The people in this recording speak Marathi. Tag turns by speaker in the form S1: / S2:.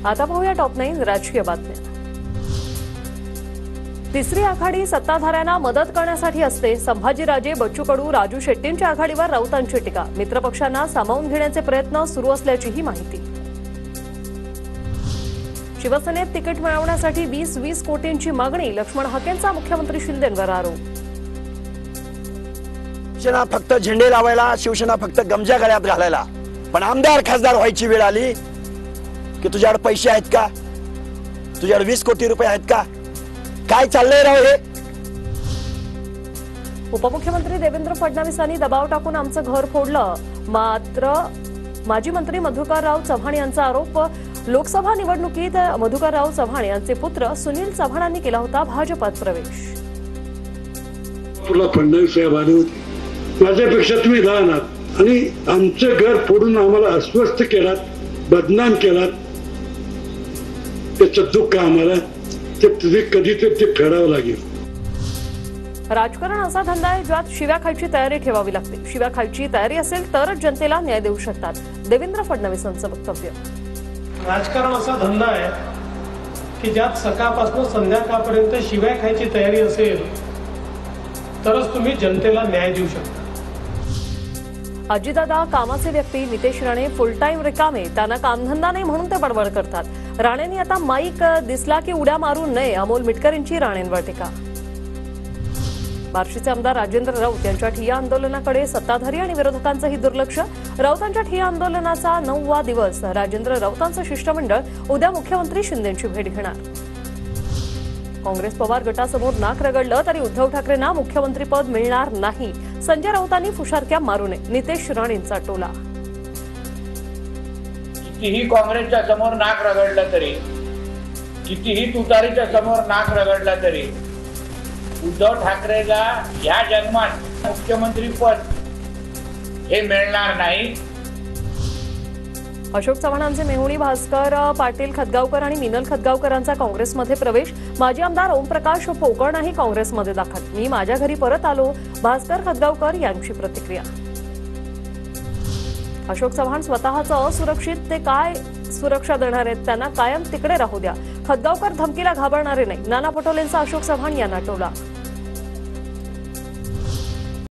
S1: आता पाहूया टॉप 9 राजकीय बातम्या। तिसरी आघाडी सत्ताधाऱ्यांना मदत करण्यासाठी असते। संभाजीराजे, बच्चू कडू, राजू शेट्टींच्या आघाडीवर राऊतांची टीका। मित्रपक्षांना सामावून घेण्याचे प्रयत्न सुरू असल्याचीही माहिती। शिवसेनेत तिकीट मिळवण्यासाठी 20 कोटींची मागणी। लक्ष्मण हाकेंचा मुख्यमंत्री शिंदेंवर आरोप।
S2: शिवसेना फक्त झेंडे लावायला, शिवसेना फक्त गमजा गळ्यात घालायला, पण आमदार खासदार व्हायची वेळ आली की तुझ्याकडे पैसे आहेत का? तुझ्याकडे 20 कोटी रुपये आहेत का? काय चाललंय राव हे?
S1: उपमुख्यमंत्री देवेंद्र फडणवीसांनी दबाव टाकून आमचं घर फोडलं। मात्र माजी मंत्री मधुकरराव चव्हाण यांचा आरोप। लोकसभा निवडणुकीत मधुकरराव चव्हाण यांचे पुत्र सुनील चव्हाणांनी केला होता भाजपात प्रवेश।
S3: तुला फडणवीस साहेबांनी माझ्यापेक्षा तुम्ही लहान आहात आणि आमचं घर फोडून आम्हाला अस्वस्थ केलात, बदनाम केलात, त्याचं दुःख आम्हाला ते कधी ते फेडावं लागेल।
S1: राजकारण असा धंदा आहे ज्यात शिव्या खायची तयारी ठेवावी लागते। शिव्या खायची तयारी असेल तरच जनतेला न्याय देऊ शकतात। देवेंद्र फडणवीसांचं वक्तव्य।
S4: राजकारण असा धंदा आहे की ज्यात सकाळपासून संध्याकाळपर्यंत शिव्या खायची तयारी असेल तरच तुम्ही जनतेला न्याय देऊ शकता।
S1: अजितदादा कामाचे व्यक्ती। नितेश राणे फुल टाइम रिकामे, त्यांना कामधंदा नाही म्हणून ते बडबड करतात। राणेंनी आता माईक दिसला की उड्या मारू नये, अमोल मिटकरींची राणेंवर टीका। बार्शीचे आमदार राजेंद्र राऊत यांच्या ठिय्या आंदोलनाकडे सत्ताधारी आणि विरोधकांचंही दुर्लक्ष। राऊतांच्या ठिय्या आंदोलनाचा 9वा दिवस। राजेंद्र राऊतांचं शिष्टमंडळ उद्या मुख्यमंत्री शिंदेंची भेट घेणार। काँग्रेस पवार गटासमोर नाक रगडलं तरी उद्धव ठाकरेंना मुख्यमंत्रीपद मिळणार नाही। संजय राऊतांनी फुशारक्या मारू नये, नितेश राणेंचा टोला।
S5: कितीही काँग्रेसच्या समोर नाक रगडलं तरी, कितीही तुतारीच्या समोर नाक रगडलं तरी उद्धव ठाकरेला या जन्मात मुख्यमंत्री पद हे मिळणार नाही।
S1: अशोक चव्हाणांचे मेहुणी भास्कर पाटील खतगावकर आणि मिनल खतगावकरांचा काँग्रेसमध्ये प्रवेश। माजी आमदार ओमप्रकाश पोकळनाही काँग्रेसमध्ये दाखल। मी माझ्या घरी परत आलो, भास्कर खतगावकर यांची प्रतिक्रिया। अशोक चव्हाण स्वतःचं असुरक्षित, ते काय सुरक्षा देणार आहेत? त्यांना कायम तिकडे राहू द्या। खतगावकर धमकीला घाबरणारे नाही। नाना पटोलेंचा अशोक चव्हाण यांना टोला।